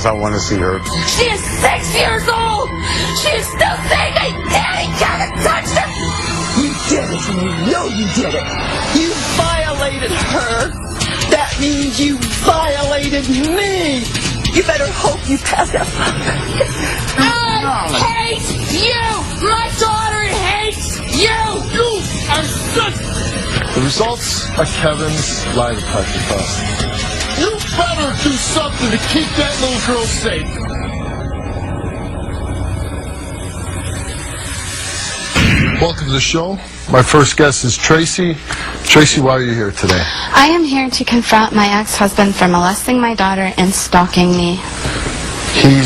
because I want to see her. She is 6 years old! She is still saying that Daddy Kevin touched her! You did it, and you know you did it. You violated her. That means you violated me. You better hope you pass that. I hate you! My daughter hates you! You are sick! The results are Kevin's lie detector test. You better do something to keep that little girl safe. Welcome to the show. My first guest is Tracy. Tracy, why are you here today? I am here to confront my ex-husband for molesting my daughter and stalking me. You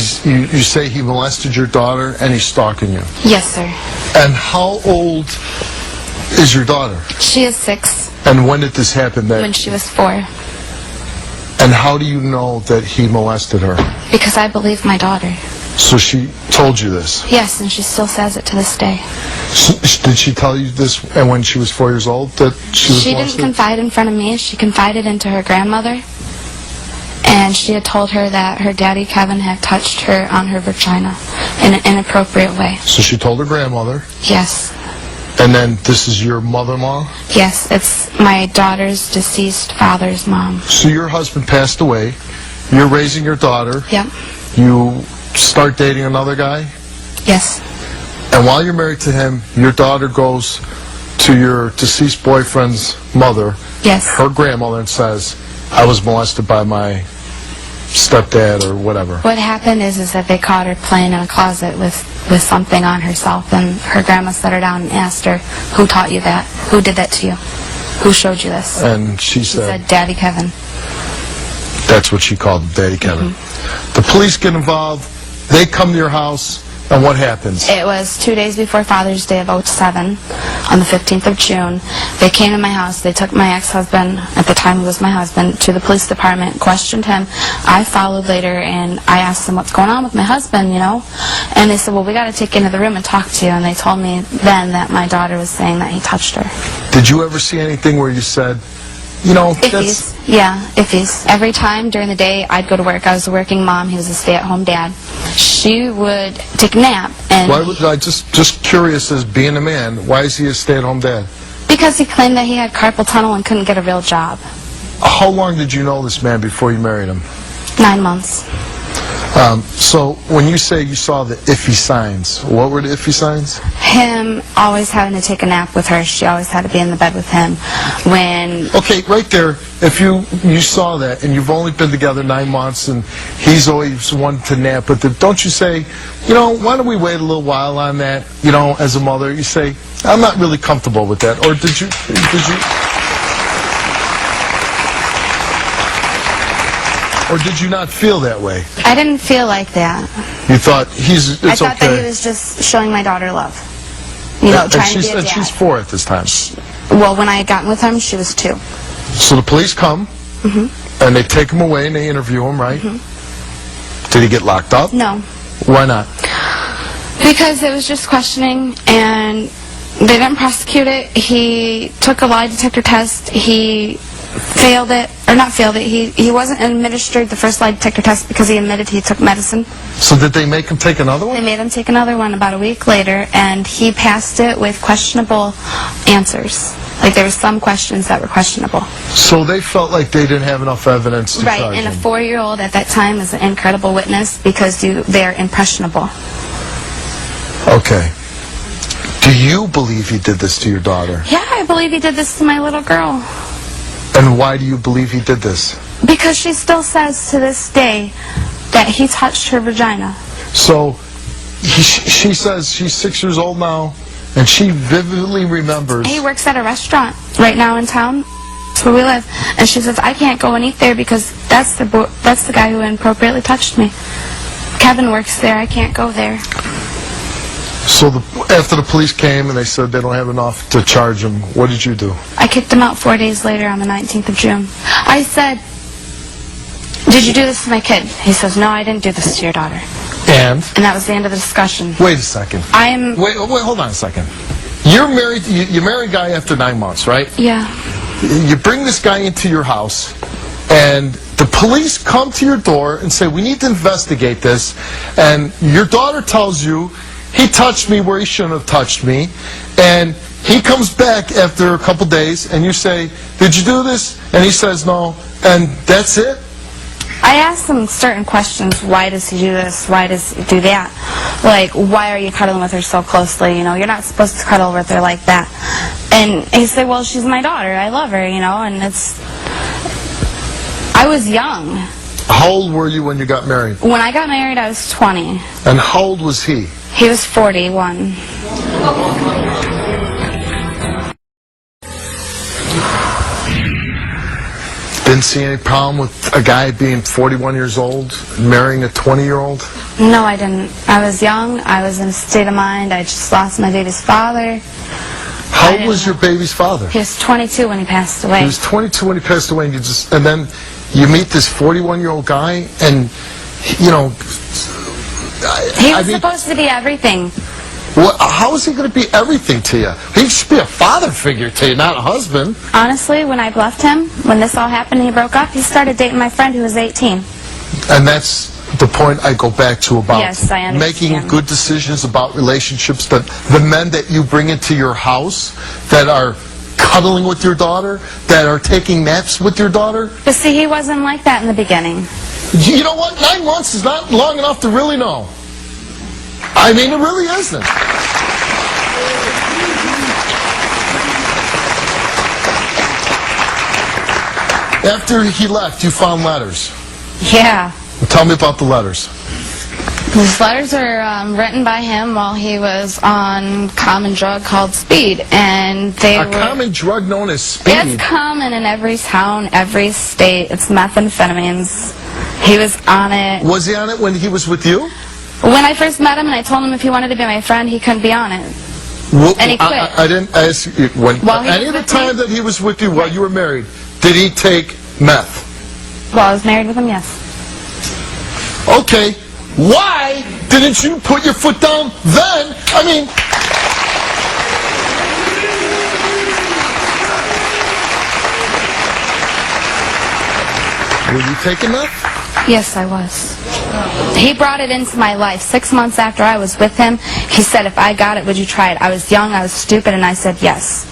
say he molested your daughter and he's stalking you. Yes, sir. And how old is your daughter? She is 6. And when did this happen? When she was 4. And how do you know that he molested her? Because I believe my daughter. So she told you this? Yes, and she still says it to this day. Did she tell you this and when she was 4 years old that she was She molested? didn't confide in front of me. She confided into her grandmother. And she had told her that her daddy, Kevin, had touched her on her vagina in an inappropriate way. So she told her grandmother? Yes. And then this is your mother-in-law? Yes, it's my daughter's deceased father's mom. So your husband passed away. You're raising your daughter. Yep. You start dating another guy. Yes. And while you're married to him, your daughter goes to your deceased boyfriend's mother, Yes. her grandmother, and says, I was molested by my stepdad or whatever. What happened is that they caught her playing in a closet with something on herself, and her grandma set her down and asked her, who taught you that? Who did that to you? Who showed you this? And she She said, said, Daddy Kevin. that's what she called him, Daddy Kevin. The police get involved. They come to your house, and what happens? It was 2 days before Father's Day of '07, on the 15th of June. They came to my house. They took my ex-husband, at the time he was my husband, to the police department, questioned him. I followed later, and I asked them what's going on with my husband, you know? And they said, well, we got to take you into the room and talk to you. And they told me then that my daughter was saying that he touched her. Did you ever see anything where you said, you know, that's... Iffies. Yeah, iffies. Every time during the day I'd go to work. I was a working mom. He was a stay-at-home dad. She would take a nap, and Why would I just curious as being a man, why is he a stay-at-home dad? because he claimed that he had carpal tunnel and couldn't get a real job. How long did you know this man before you married him? 9 months. So when you say you saw the iffy signs, what were the iffy signs? Him always having to take a nap with her. She always had to be in the bed with him. When Okay, right there, if you saw that and you've only been together 9 months and he's always one to nap, but don't you say, you know, why don't we wait a little while on that? You know, as a mother, you say, I'm not really comfortable with that. Or did you or did you not feel that way? I didn't feel like that. You thought it's I thought okay. that he was just showing my daughter love. You know, trying to be a dad. She's 4 at this time. Well, when I had gotten with him, she was 2. So the police come, and they take him away and they interview him, right? Did he get locked up? No. Why not? Because it was just questioning, and they didn't prosecute it. He took a lie detector test. He failed it, or not failed it. He wasn't administered the first lie detector test because he admitted he took medicine. So did they make him take another They one? made him take another one about a week later, and he passed it with questionable answers. Like, there were some questions that were questionable. So they felt like they didn't have enough evidence to Right, charge and a him. 4-year-old at that time is an incredible witness because they're impressionable. Okay. Do you believe he did this to your daughter? Yeah, I believe he did this to my little girl. And why do you believe he did this? Because she still says to this day that he touched her vagina. So she says she's 6 years old now, and she vividly remembers. He works at a restaurant right now in town. That's where we live. And she says, I can't go and eat there because that's the guy who inappropriately touched me. Kevin works there. I can't go there. So after the police came and they said they don't have enough to charge him, what did you do? I kicked him out 4 days later on the 19th of June. I said, did you do this to my kid? He says, no, I didn't do this to your daughter. And? And that was the end of the discussion. Wait a second. Wait, hold on a second. You're married, you married a guy after 9 months, right? Yeah. You bring this guy into your house, and the police come to your door and say, we need to investigate this, and your daughter tells you, he touched me where he shouldn't have touched me, and he comes back after a couple days, and you say, did you do this? And he says no, and that's it? I asked him certain questions. Why does he do this? Why does he do that? Like, why are you cuddling with her so closely? You know, you're not supposed to cuddle with her like that. And he said, well, she's my daughter. I love her, you know, and it's... I was young. How old were you when you got married? When I got married, I was 20. And how old was he? He was 41. Didn't see any problem with a guy being 41 years old, marrying a 20-year-old? No, I didn't. I was young. I was in a state of mind. I just lost my baby's father. How old was your baby's father? He was 22 when he passed away. He was 22 when he passed away, and then you meet this 41-year-old guy, and, you know... He was supposed to be everything. How is he going to be everything to you? He should be a father figure to you, not a husband. Honestly, when I left him, when this all happened and he broke up, he started dating my friend who was 18. And that's the point I go back to about Yes, I understand. making good decisions about relationships, that the men that you bring into your house that are cuddling with your daughter, that are taking naps with your daughter. But see, he wasn't like that in the beginning. You know what? 9 months is not long enough to really know. I mean, it really isn't. After he left, you found letters. Yeah. Tell me about the letters. These letters are written by him while he was on common drug called speed, and they A were... common drug known as speed. It's common in every town, every state. It's methamphetamines. He was on it. Was he on it when he was with you? When I first met him and I told him if he wanted to be my friend, he couldn't be on it. And he quit. I didn't ask you, While he any of was the with time me? that he was with you while you were married, did he take meth? While I was married with him, yes. Okay, why didn't you put your foot down then? I mean... Were you taking meth? Yes, I was. He brought it into my life. 6 months after I was with him, he said, if I got it, would you try it? I was young, I was stupid, and I said yes.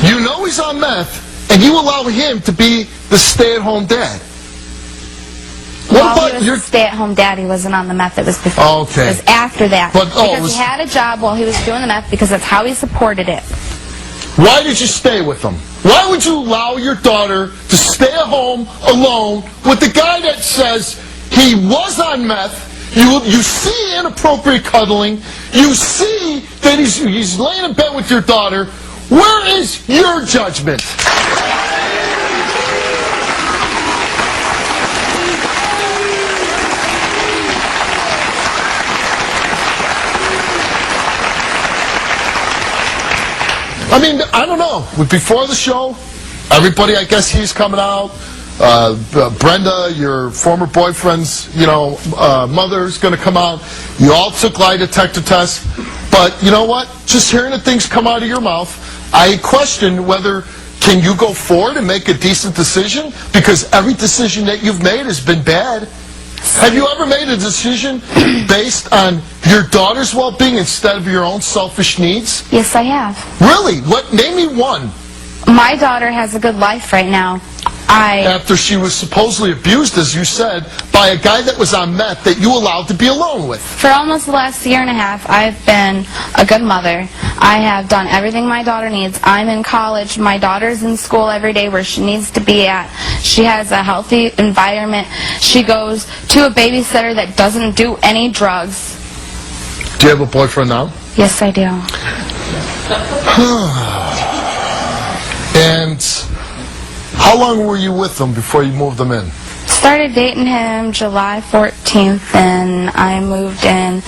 You know he's on meth, and you allow him to be the stay-at-home dad. What While about he was your... a stay-at-home dad, he wasn't on the meth. It was before. Okay. It was after that. But, oh, because he had a job while he was doing the meth because that's how he supported it. Why did you stay with him? Why would you allow your daughter to stay at home alone with the guy that says he was on meth? You see inappropriate cuddling. You see that he's laying in bed with your daughter. Where is your judgment? I mean, I don't know. Before the show, everybody, I guess he's coming out. Brenda, your former boyfriend's, mother's going to come out. You all took lie detector tests. But you know what? Just hearing the things come out of your mouth, I question whether can you go forward and make a decent decision? Because every decision that you've made has been bad. Have you ever made a decision based on your daughter's well-being instead of your own selfish needs? Yes, I have. Really? What? Name me one. My daughter has a good life right now. After she was supposedly abused, as you said, by a guy that was on meth that you allowed to be alone with. For almost the last year and a half, I've been a good mother. I have done everything my daughter needs. I'm in college. My daughter's in school every day where she needs to be at. She has a healthy environment. She goes to a babysitter that doesn't do any drugs. Do you have a boyfriend now? Yes, I do. And how long were you with him before you moved them in? Started dating him July 14th, and I moved in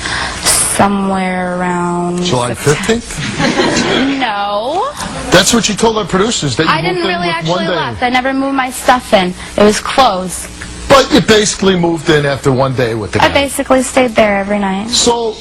somewhere around... July 15th? No. That's what you told our producers, that you I moved didn't in really with actually one day. left. I never moved my stuff in. It was clothes. But you basically moved in after one day with the guy. I basically stayed there every night. So,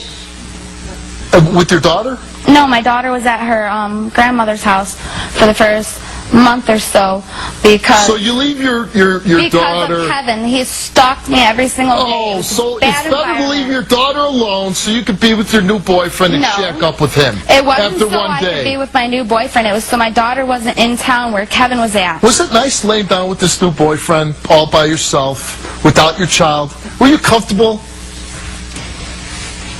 with your daughter? No, my daughter was at her grandmother's house for the first month or so because So you leave your because daughter. of Kevin. He stalked me every single day. It Oh, was so a bad it's better to leave environment. your daughter alone so you could be with your new boyfriend and No. shack up with him. It wasn't after so one I day. could be with my new boyfriend. It was so my daughter wasn't in town where Kevin was at. Was it nice laying down with this new boyfriend all by yourself without your child? Were you comfortable?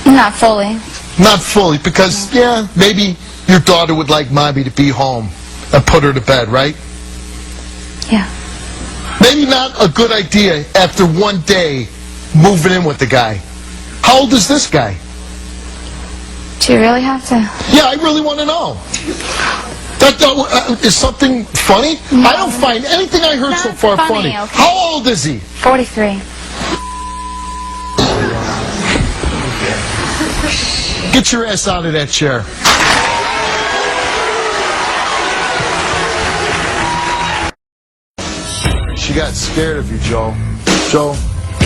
Not fully. Not fully, because, yeah, maybe your daughter would like mommy to be home and put her to bed, right? Yeah. Maybe not a good idea after one day moving in with the guy. How old is this guy? Do you really have to? Yeah, I really want to know. Is something funny? No. I don't find anything I heard Not so far funny. funny, okay. How old is he? 43. Get your ass out of that chair. She got scared of you, Joe. Joe,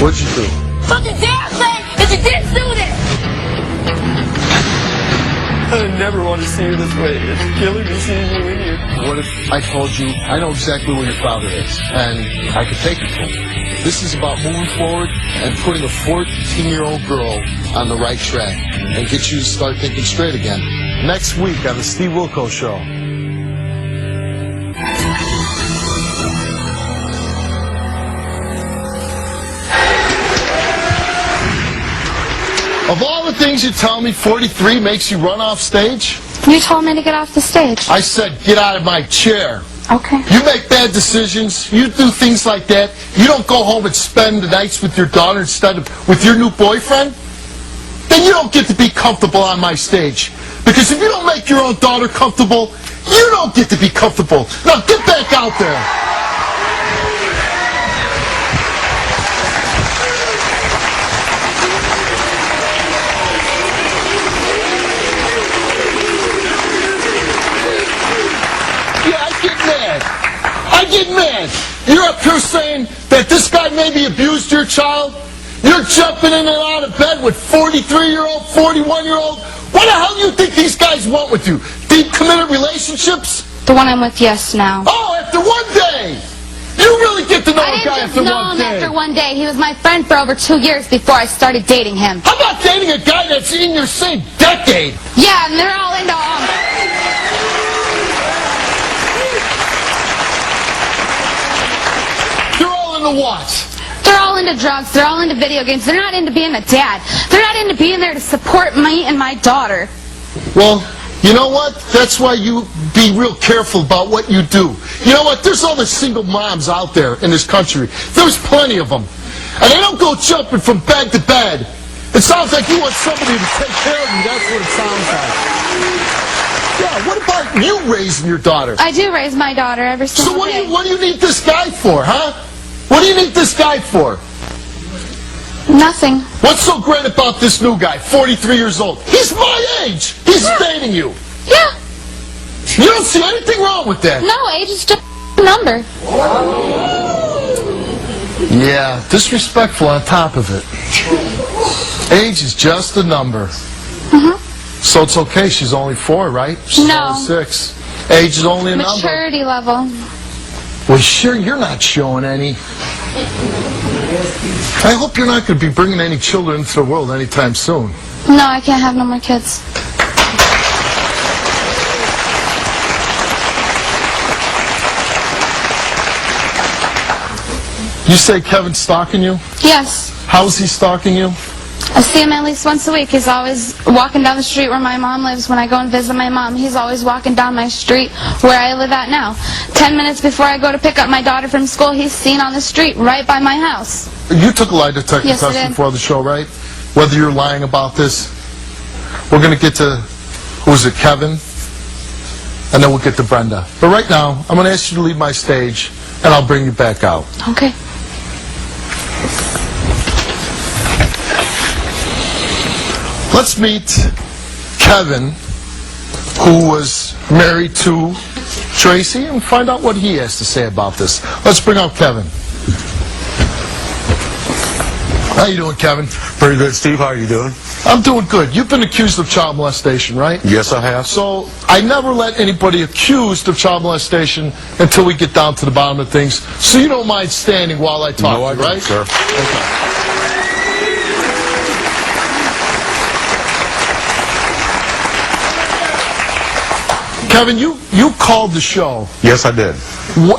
what'd you do? Fucking damn thing that you didn't do this! I never want to see you this way. It's killing me seeing you in here. What if I told you I know exactly where your father is, and I could take you to him? This is about moving forward and putting a 14-year-old girl on the right track and get you to start thinking straight again. Next week on the Steve Wilkos Show. Of all the things you tell me, 43 makes you run off stage? You told me to get off the stage. I said, get out of my chair. Okay. You make bad decisions. You do things like that. You don't go home and spend the nights with your daughter instead of with your new boyfriend. Then you don't get to be comfortable on my stage. Because if you don't make your own daughter comfortable, you don't get to be comfortable. Now get back out there. I get mad. You're up here saying that this guy maybe abused your child. You're jumping in and out of bed with 43-year-old, 41-year-old. What the hell do you think these guys want with you? Deep committed relationships? The one I'm with, yes, now. Oh, after one day. You really get to know I a guy didn't just after know one him day. after one day. He was my friend for over 2 years before I started dating him. How about dating a guy that's in your same decade? Yeah, and they're all into They're all into what? They're all into drugs. They're all into video games. They're not into being a dad. They're not into being there to support me and my daughter. Well, you know what? That's why you be real careful about what you do. You know what? There's all the single moms out there in this country. There's plenty of them. And they don't go jumping from bed to bed. It sounds like you want somebody to take care of you. That's what it sounds like. Yeah, what about you raising your daughter? I do raise my daughter every single So what day. do you need this guy for, huh? What do you need this guy for? Nothing. What's so great about this new guy, 43 years old? He's my age. He's dating you. Yeah. You don't see anything wrong with that. No, age is just a number. Yeah, disrespectful on top of it. Age is just a number. So it's okay, she's only 4, right? She's No. only 6. Age is only a number. Maturity level. Well, sure, you're not showing any. I hope you're not going to be bringing any children into the world anytime soon. No, I can't have no more kids. You say Kevin's stalking you? Yes. How is he stalking you? I see him at least once a week. He's always walking down the street where my mom lives. When I go and visit my mom, he's always walking down my street where I live at now. 10 minutes before I go to pick up my daughter from school, he's seen on the street right by my house. You took a lie detector Yes, I test did. before the show, right? Whether you're lying about this, we're going to get to, who is it, Kevin? And then we'll get to Brenda. But right now, I'm going to ask you to leave my stage, and I'll bring you back out. Okay. Let's meet Kevin, who was married to Tracy, and find out what he has to say about this. Let's bring out Kevin. How you doing, Kevin? Pretty good, Steve. How are you doing? I'm doing good. You've been accused of child molestation, right? Yes, I have. So I never let anybody accused of child molestation until we get down to the bottom of things. So you don't mind standing while I talk, No, I to you, right? don't, sir. Okay. Kevin, you called the show. Yes, I did.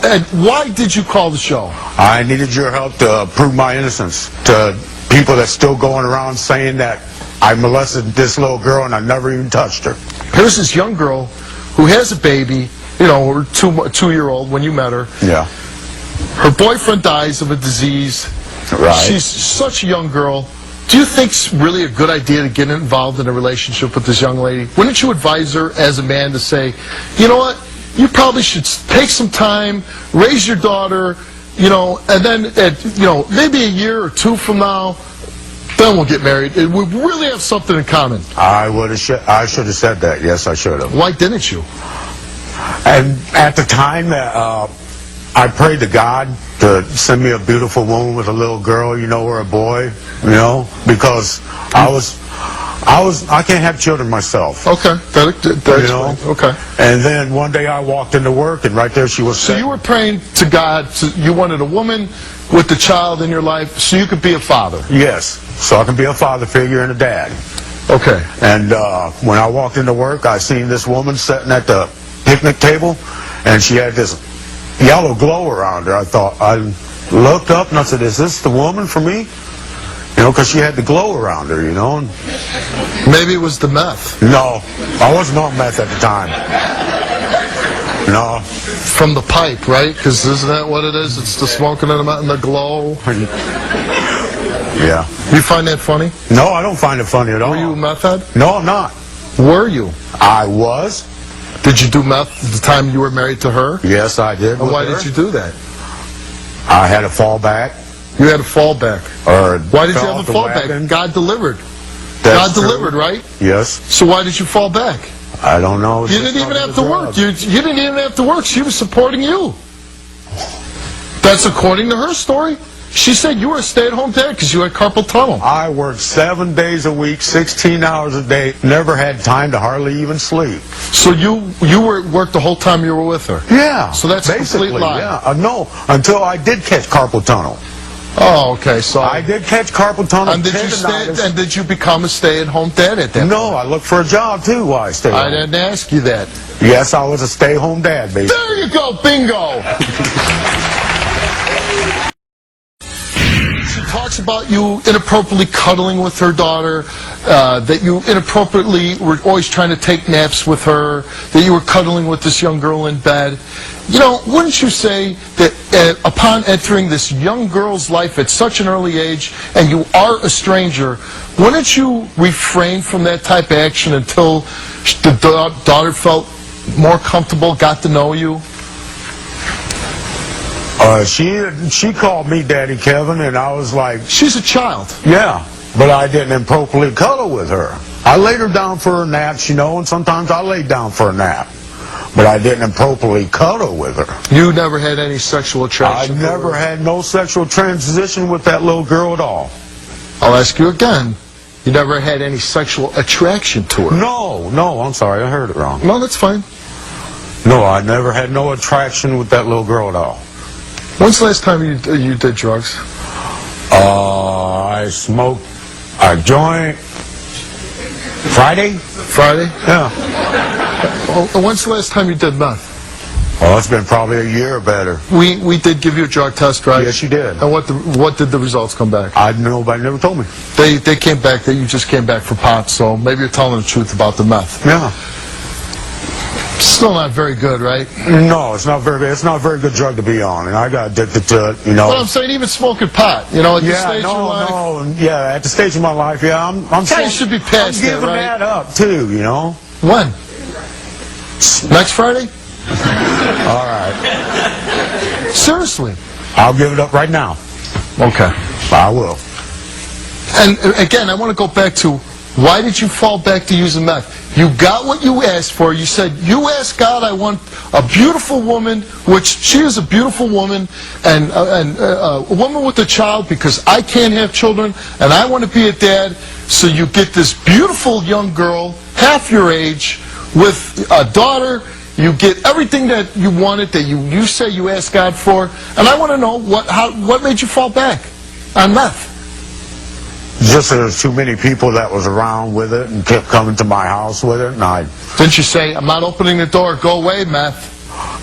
And why did you call the show? I needed your help to prove my innocence to people that's still going around saying that I molested this little girl and I never even touched her. Here's this young girl who has a baby, you know, or two-year-old when you met her. Yeah. Her boyfriend dies of a disease. Right. She's such a young girl. Do you think it's really a good idea to get involved in a relationship with this young lady? Wouldn't you advise her as a man to say, you know what, you probably should take some time, raise your daughter, you know, and then, maybe a year or two from now, then we'll get married. We really have something in common. I should have said that. Yes, I should have. Why didn't you? And at the time that I prayed to God to send me a beautiful woman with a little girl, you know, or a boy, you know, because I can't have children myself. Okay, that You know? explains. Okay. And then one day I walked into work and right there she was. So you were praying to God, you wanted a woman with the child in your life so you could be a father. Yes, so I can be a father figure and a dad. Okay. And when I walked into work, I seen this woman sitting at the picnic table, and she had this yellow glow around her. I looked up and I said, is this the woman for me? You know, because she had the glow around her, you know. And Maybe it was the meth. no, I wasn't on meth at the time. No. From the pipe, right? Because isn't that what it is? It's the smoking and the glow. Yeah. You find that funny? No, I don't find it funny at all. Were you a meth head? No, I'm not. Were you? I was. Did you do meth at the time you were married to her? Yes, I did. And why did you do that? I had a fallback. You had a fallback. Or Why did you fell have off a the fallback? wagon. God delivered. That's God true. delivered, right? Yes. So why did you fall back? I don't know. You didn't even have to work. You didn't even have to work. She was supporting you. That's according to her story. She said you were a stay-at-home dad because you had carpal tunnel. I worked 7 days a week, 16 hours a day, never had time to hardly even sleep. So you worked the whole time you were with her? Yeah. So that's a basically, complete lie. Yeah. No, until I did catch carpal tunnel. Oh, okay. So I did catch carpal tunnel. and did you become a stay-at-home dad at that point? No, I looked for a job too while I stayed I home. didn't ask you that. Yes, I was a stay-home dad, basically. There you go, bingo. She talks about you inappropriately cuddling with her daughter, that you inappropriately were always trying to take naps with her, that you were cuddling with this young girl in bed. You know, wouldn't you say that upon entering this young girl's life at such an early age, and you are a stranger, wouldn't you refrain from that type of action until the daughter felt more comfortable, got to know you? She called me Daddy Kevin, and I was like, She's a child. yeah, but I didn't improperly cuddle with her. I laid her down for her naps, you know, and sometimes I laid down for a nap. But I didn't improperly cuddle with her. You never had any sexual I attraction to never her? had no sexual transition with that little girl at all. I'll ask you again. You never had any sexual attraction to her? No, I'm sorry, I heard it wrong. No, that's fine. No, I never had no attraction with that little girl at all. When's the last time you did drugs? I smoked a joint Friday? Friday? Yeah. Oh, when's the last time you did meth? Well, it's been probably a year or better. We did give you a drug test, right? Yes, you did. And what did the results come back? Nobody never told me. They came back that you just came back for pot, so maybe you're telling the truth about the meth. Yeah. Still not very good, right? No, it's not a very good drug to be on, and I got addicted to it, you know. Well, I'm saying even smoking pot, you know, at this Yeah, stage of your life. yeah, at the stage of my life, yeah, I'm You should be past I'm that, giving right? that up too, you know. When? Next Friday? All right, Seriously? I'll give it up right now. Okay. I will. And again, I want to go back to Why did you fall back to using meth? You got what you asked for. You said, you asked God, I want a beautiful woman, which she is a beautiful woman, and a woman with a child because I can't have children, and I want to be a dad. So you get this beautiful young girl, half your age, with a daughter. You get everything that you wanted, that you say you asked God for, and I want to know what made you fall back on meth? Just there's too many people that was around with it and kept coming to my house with it, and I Didn't you say, I'm not opening the door, go away, meth?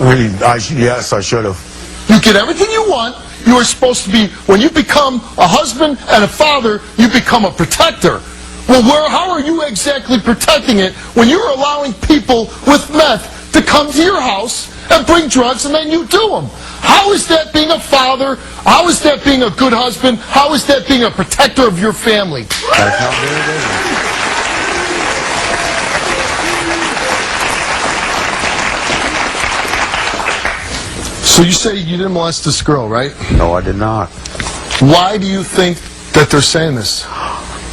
yes, I should have. You get everything you want. You are supposed to be, when you become a husband and a father, you become a protector. Well, how are you exactly protecting it when you're allowing people with meth to come to your house and bring drugs and then you do them? How is that being a father? How is that being a good husband? How is that being a protector of your family? That's not very good. So you say you didn't molest this girl, right? No, I did not. Why do you think that they're saying this?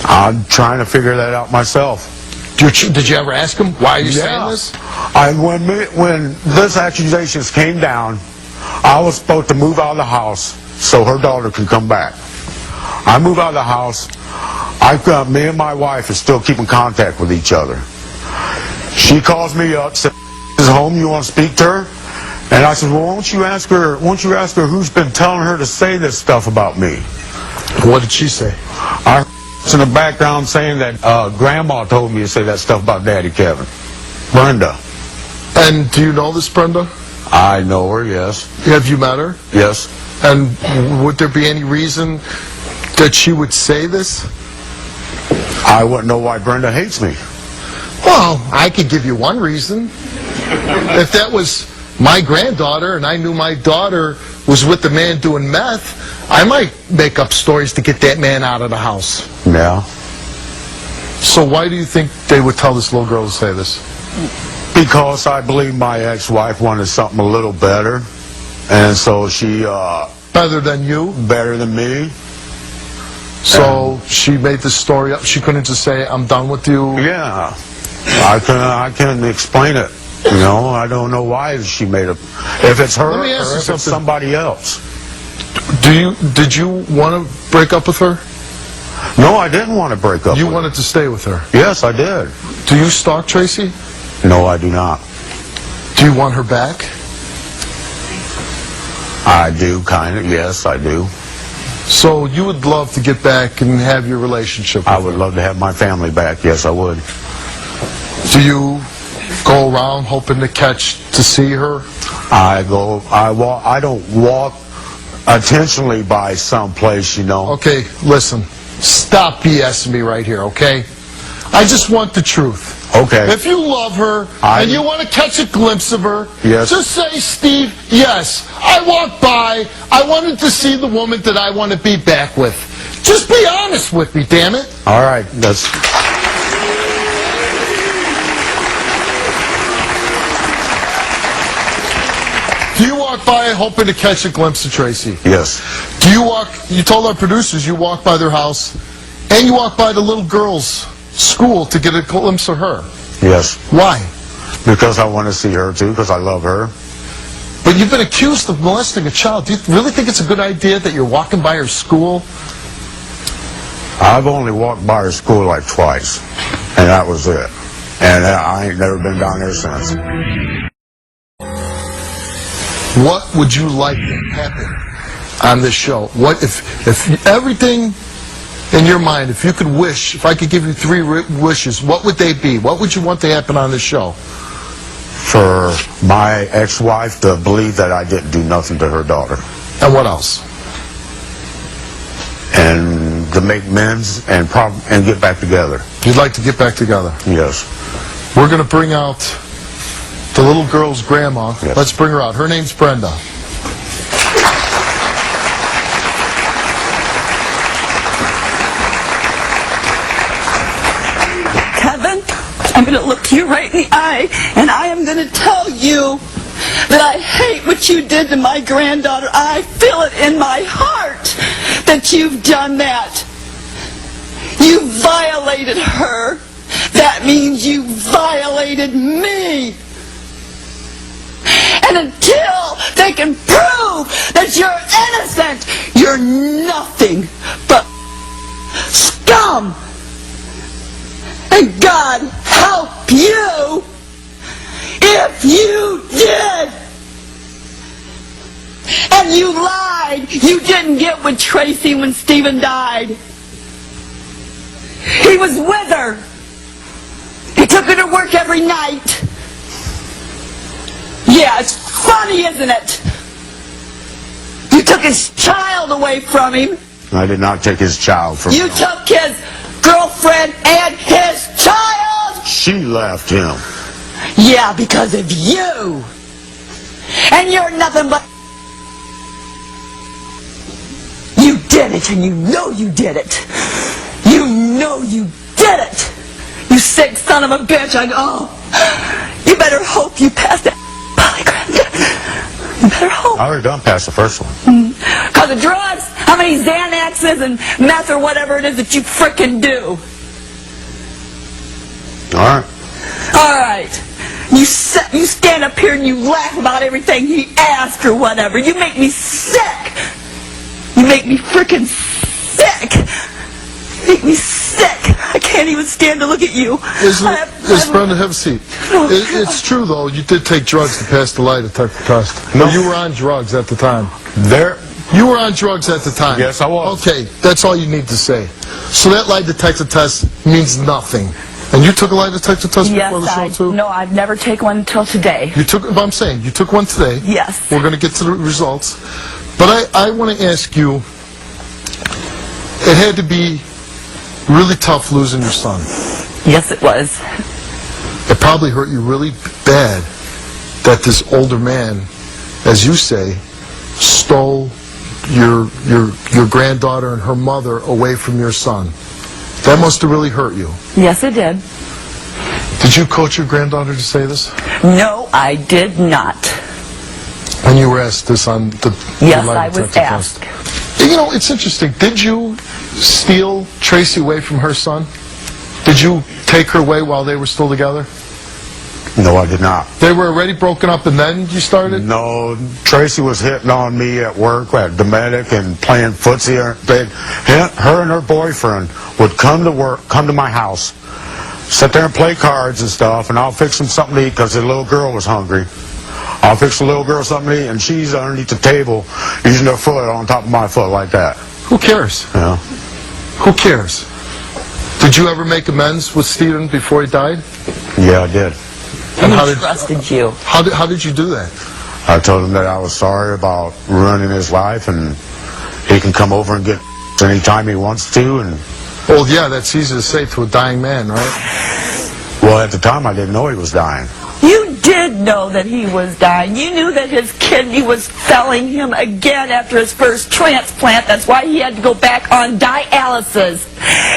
I'm trying to figure that out myself. Did you ever ask them, why are you saying this? When this accusations came down, I was supposed to move out of the house so her daughter could come back. I moved out of the house. Me and my wife are still keeping contact with each other. She calls me up, says, "Is home? You want to speak to her?" And I said, "Well, won't you ask her who's been telling her to say this stuff about me?" What did she say? I heard in the background saying that Grandma told me to say that stuff about Daddy Kevin. Brenda. And do you know this Brenda? I know her, yes. Have you met her? Yes. And would there be any reason that she would say this? I wouldn't know why Brenda hates me. Well, I could give you one reason. If that was my granddaughter and I knew my daughter was with the man doing meth, I might make up stories to get that man out of the house. Yeah. So why do you think they would tell this little girl to say this? Because I believe my ex-wife wanted something a little better. And so she, Better than you? better than me. So she made this story up. She couldn't just say, I'm done with you. Yeah. I can explain it. You know, I don't know why she made it. If it's her Let or me ask you if it's something. somebody else. Did you want to break up with her? No, I didn't want to break up You with her. wanted to stay with her. Yes, I did. Do you stalk Tracy? No, I do not. Do you want her back? I do, kind of. Yes, I do. So you would love to get back and have your relationship with I would love to have my family back. Yes, I would. her. Do you go around hoping to see her? I don't walk intentionally by someplace, you know. Okay, listen. Stop BSing me right here, okay? I just want the truth. Okay. If you love her and you want to catch a glimpse of her, Yes. just say, Steve, yes, I walked by, I wanted to see the woman that I want to be back with. Just be honest with me, damn it. All right. That's. Do you walk by hoping to catch a glimpse of Tracy? Yes. Do you you told our producers you walk by their house and you walk by the little girl's school to get a glimpse of her. Yes. Why? Because I want to see her too, because I love her. But you've been accused of molesting a child. Do you really think it's a good idea that you're walking by her school? I've only walked by her school like twice, and that was it. And I ain't never been down there since. What would you like to happen on this show? What if everything in your mind, if you could wish, if I could give you 3 wishes, what would they be? What would you want to happen on this show? For my ex-wife to believe that I didn't do nothing to her daughter. And what else? And to make amends and get back together. You'd like to get back together. Yes. We're going to bring out the little girl's grandma. Yes. Let's bring her out. Her name's Brenda. Kevin, I'm going to look you right in the eye, and I am going to tell you that I hate what you did to my granddaughter. I feel it in my heart that you've done that. You violated her. That means you violated me. And until they can prove that you're innocent, you're nothing but scum. And God help you if you did. And you lied. You didn't get with Tracy when Stephen died. He was with her. He took her to work every night. Yeah, it's funny, isn't it? You took his child away from him. I did not take his child from You him. took his girlfriend and his child. She left him. Yeah, because of you. And you're nothing but... You did it, and you know you did it. You know you did it. You sick son of a bitch. You better hope you pass that polygraph. You better hope. I already done past the first one. Because of drugs, how many Xanaxes and meth or whatever it is that you frickin' do. All right. All right. You stand up here and you laugh about everything he asked or whatever. You make me sick. You make me frickin' sick. You make me sick. I can't even stand to look at you. Brenda, have a seat. It's true, though, you did take drugs to pass the lie detector test. No. You were on drugs at the time. You were on drugs at the time. Yes, I was. Okay, that's all you need to say. So that lie detector test means nothing. And you took a lie detector test before the show, too? No, I've never taken one until today. But I'm saying, you took one today. Yes. We're going to get to the results. But I want to ask you, it had to be really tough losing your son. Yes, it was. It probably hurt you really bad that this older man, as you say, stole your granddaughter and her mother away from your son. That must have really hurt you. Yes, it did. Did you coach your granddaughter to say this? No, I did not. And you were asked this on the Yes, lie I was detector asked. test. You know, it's interesting. Did you steal Tracy away from her son? Did you take her away while they were still together? No, I did not. They were already broken up and then you started? No, Tracy was hitting on me at work at Dometic and playing footsie. Her and her boyfriend would come to work, come to my house, sit there and play cards and stuff, and I'll fix them something to eat because the little girl was hungry. I'll fix the little girl something to eat, and she's underneath the table using her foot on top of my foot like that. Who cares? Yeah. Who cares? Did you ever make amends with Stephen before he died? Yeah, I did. And He trusted you. How did you do that? I told him that I was sorry about ruining his life, and he can come over and get anytime he wants to. And Well, yeah, that's easy to say to a dying man, right? well, at the time I didn't know he was dying. You did know that he was dying. You knew that his kidney was failing him again after his first transplant. That's why he had to go back on dialysis.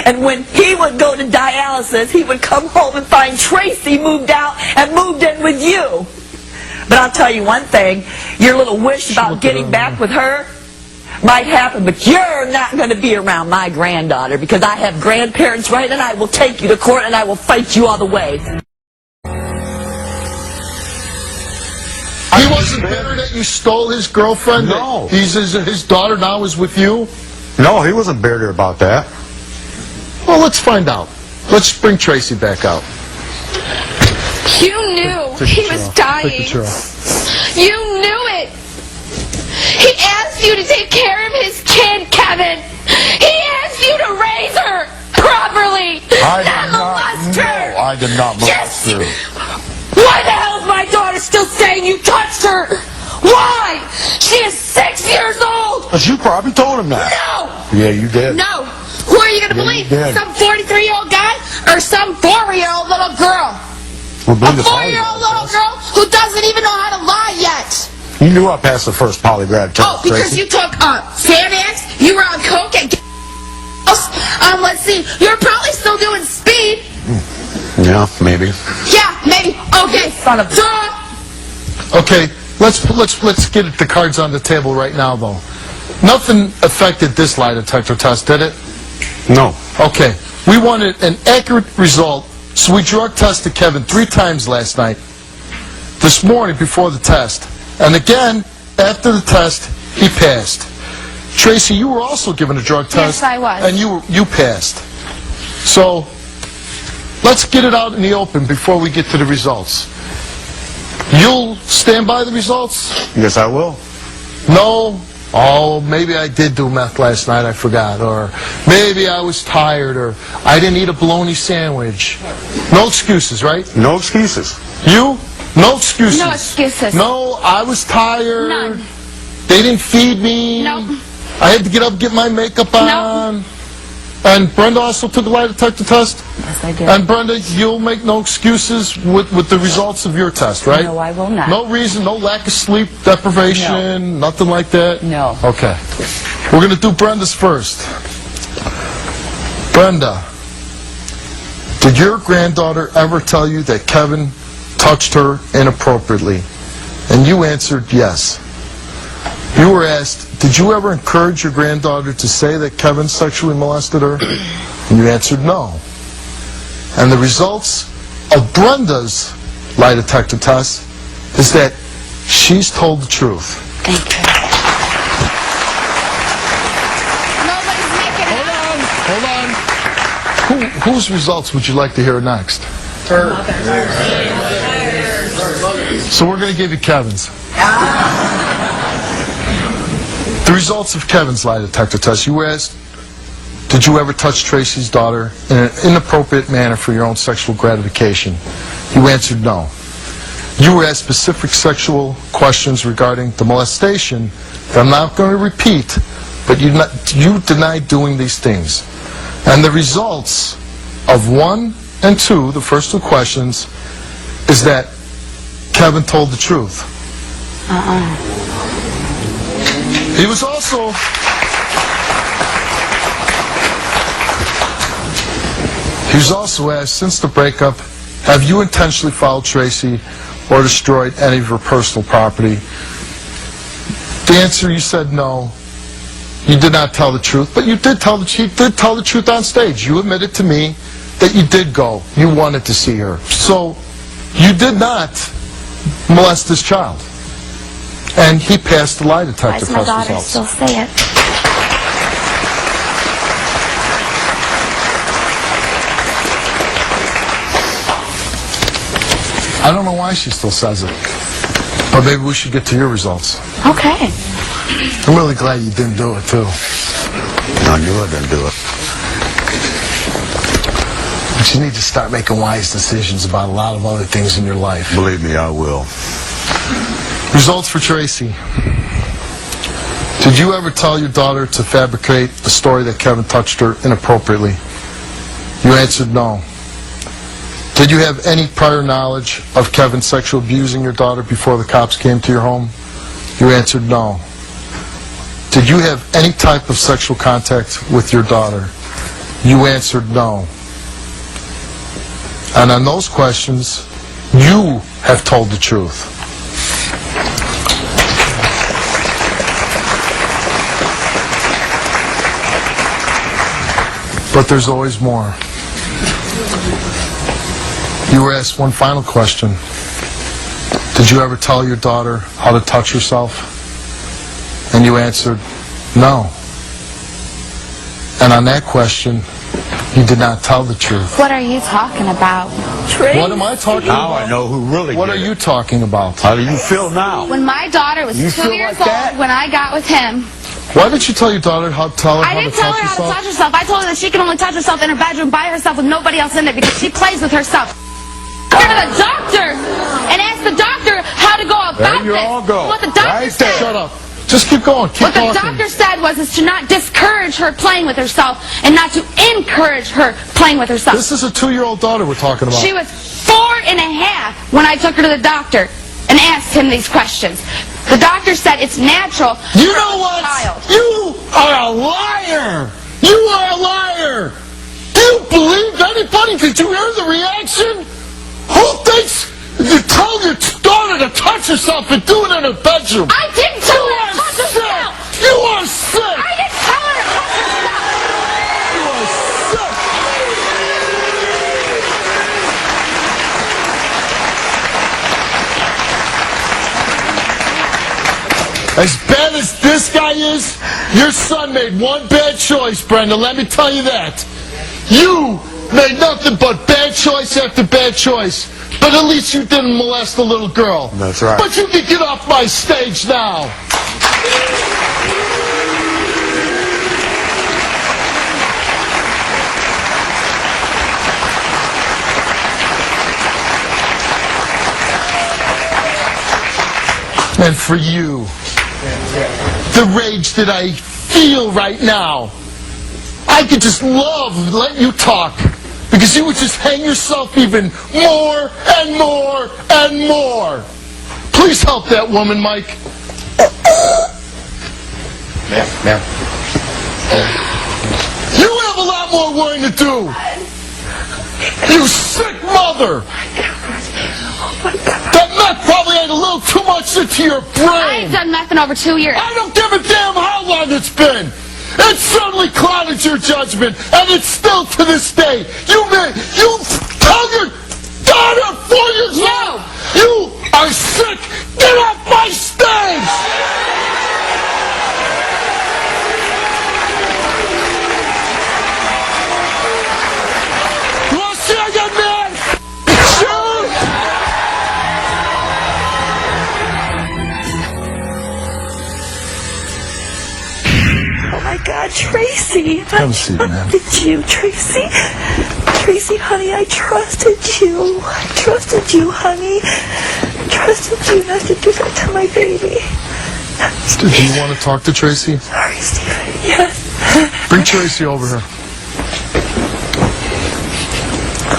And when he would go to dialysis, he would come home and find Tracy moved out and moved in with you. But I'll tell you one thing, your little wish about getting back with her might happen, but you're not going to be around my granddaughter because I have grandparents, right? And I will take you to court and I will fight you all the way. He wasn't bitter that you stole his girlfriend? No. His daughter now is with you? No, he wasn't bitter about that. Well, let's find out. Let's bring Tracy back out. You knew he was dying. Take the chair. You knew it. He asked you to take care of his kid, Kevin. He asked you to raise her properly. I not did not. molest No, her. I did not Yes. molest her. Why the hell is my daughter still saying you touched her? Why? She is 6 years old. But you probably told him that. No. Yeah, you did. No. Who are you going to Yeah, believe? you did. Some 43-year-old guy or some 4-year-old little girl? Well, A believe the 4-year-old little polygraph girl who doesn't even know how to lie yet. test. You knew I passed the first polygraph test, Oh, because Tracy. you took Xanax, you were on coke, and let's see, you're probably still doing speed. Yeah, maybe. Yeah, maybe. Okay, Son of a- duh. Okay, let's get the cards on the table right now, though. Nothing affected this lie detector test, did it? No. Okay, We wanted an accurate result, so we drug tested Kevin 3 times last night. This morning before the test. And again, after the test, he passed. Tracy, you were also given a drug test. Yes, I was. And you passed. So, let's get it out in the open before we get to the results. You'll stand by the results? Yes, I will. No. Oh, maybe I did do meth last night, I forgot. Or maybe I was tired, or I didn't eat a bologna sandwich. No excuses, right? No excuses. You? No excuses. No excuses. No, I was tired. None. They didn't feed me. No. I had to get up, get my makeup on. And Brenda also took a lie detector test? Yes, I did. And Brenda, you'll make no excuses with the results of your test, right? No, I will not. No reason, no lack of sleep deprivation, nothing like that? No. Okay. We're going to do Brenda's first. Brenda, did your granddaughter ever tell you that Kevin touched her inappropriately? And you answered yes. You were asked, did you ever encourage your granddaughter to say that Kevin sexually molested her? And you answered no. And the results of Brenda's lie detector test is that she's told the truth. Thank you. Nobody's making it. Hold on. Whose results would you like to hear next? So we're going to give you Kevin's. The results of Kevin's lie detector test. You were asked, did you ever touch Tracy's daughter in an inappropriate manner for your own sexual gratification? You answered no. You were asked specific sexual questions regarding the molestation that I'm not going to repeat, but you denied doing these things. And the results of 1 and 2, the first 2 questions, is that Kevin told the truth. He was also... He was also asked, since the breakup, have you intentionally fouled Tracy or destroyed any of her personal property? The answer, you said no. You did not tell the truth, but you did tell the truth on stage. You admitted to me that you did go. You wanted to see her. So, you did not molest this child. And he passed the lie detector Why does my test daughter results. still say it? I don't know why she still says it. But maybe we should get to your results. Okay. I'm really glad you didn't do it, too. I knew I didn't do it. But you need to start making wise decisions about a lot of other things in your life. Believe me, I will. Results for Tracy. Did you ever tell your daughter to fabricate the story that Kevin touched her inappropriately? You answered no. Did you have any prior knowledge of Kevin sexually abusing your daughter before the cops came to your home? You answered no. Did you have any type of sexual contact with your daughter? You answered no. And on those questions, you have told the truth. But there's always more. You were asked one final question. Did you ever tell your daughter how to touch herself? And you answered no. And on that question, you did not tell the truth. What are you talking about? What am I talking Now about? I know who really What did are it. you talking about? How do you feel now? When my daughter was You 2 feel years like that? old, when I got with him, Why did you tell your daughter how I didn't tell her how to touch herself. I told her that she can only touch herself in her bedroom by herself with nobody else in there because she plays with herself. Go to the doctor and ask the doctor how to go about There you this. all go. What the doctor Right said. there. Shut up. Just keep going. Keep What the talking. doctor said was is to not discourage her playing with herself and not to encourage her playing with herself. This is a 2-year-old daughter we're talking about. She was 4 and a half when I took her to the doctor and asked him these questions. The doctor said it's natural. You for know a what? child. You are a liar. You are a liar. Do you believe anybody? Did you hear the reaction? Who thinks you told your daughter to touch herself and do it in her bedroom? I didn't tell her to touch sick. herself. You are sick. I didn't tell her to touch herself. You are sick. As bad as this guy is, your son made one bad choice, Brenda. Let me tell you that. You made nothing but bad choice after bad choice. But at least you didn't molest a little girl. That's right. But you can get off my stage now. And for you, the rage that I feel right now, I could just love letting you talk, because you would just hang yourself even more and more and more. Please help that woman, Mike. Ma'am. You have a lot more worrying to do. You sick mother. That meth probably ate a little too much into your brain. I've done meth in over 2 years. I don't give a damn how long it's been. It certainly clouded your judgment, and it's still to this day. You tell your daughter 4 years old. You are sick. Get off my stage. You want to see I got mad? Shoot. Oh my God, Tracy! Have a seat, man. I trusted you, Tracy. Tracy, honey, I trusted you. I trusted you, honey. I trusted you not to do that to my baby. Do you want to talk to Tracy? Sorry, Stephen. Yes. Bring Tracy over here.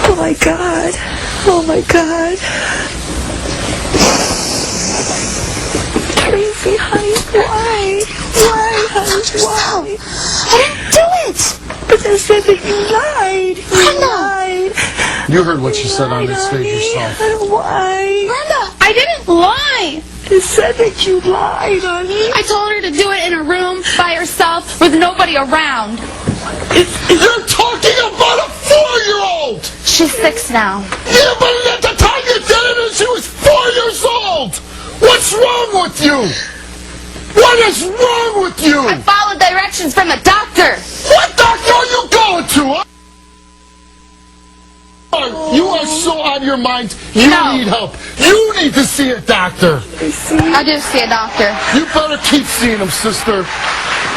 Oh my God. Oh my God. Tracy, honey, why? Why, honey, why? I didn't do it! But they said that you lied. You lied. You heard what she said on that stage yourself. Why? Brenda, I didn't lie! They said that you lied, honey. I told her to do it in a room by herself with nobody around. You're talking about a 4-year-old! She's 6 now. Yeah, but at the time you did it, she was 4 years old! What's wrong with you? What is wrong with you? I followed directions from the doctor. What doctor are you going to, huh? You are so on your mind, you No. need help. You need to see a doctor. I do see a doctor. You better keep seeing him, sister.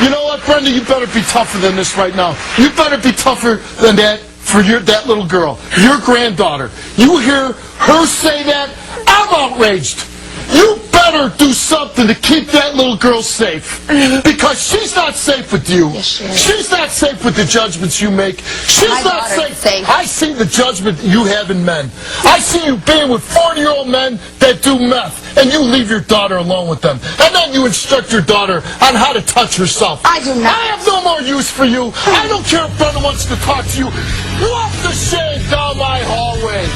You know what, Brenda? You better be tougher than this right now. You better be tougher than that for that little girl, your granddaughter. You hear her say that? I'm outraged. You better do something to keep that little girl safe. Because she's not safe with you. Yes, she is. She's not safe with the judgments you make. She's My not daughter is safe. safe. I see the judgment that you have in men. I see you being with 40-year-old men that do meth, and you leave your daughter alone with them. And then you instruct your daughter on how to touch herself. I do not. I have no more use for you. I don't care if Brenda wants to talk to you. Walk the shame down my hallway.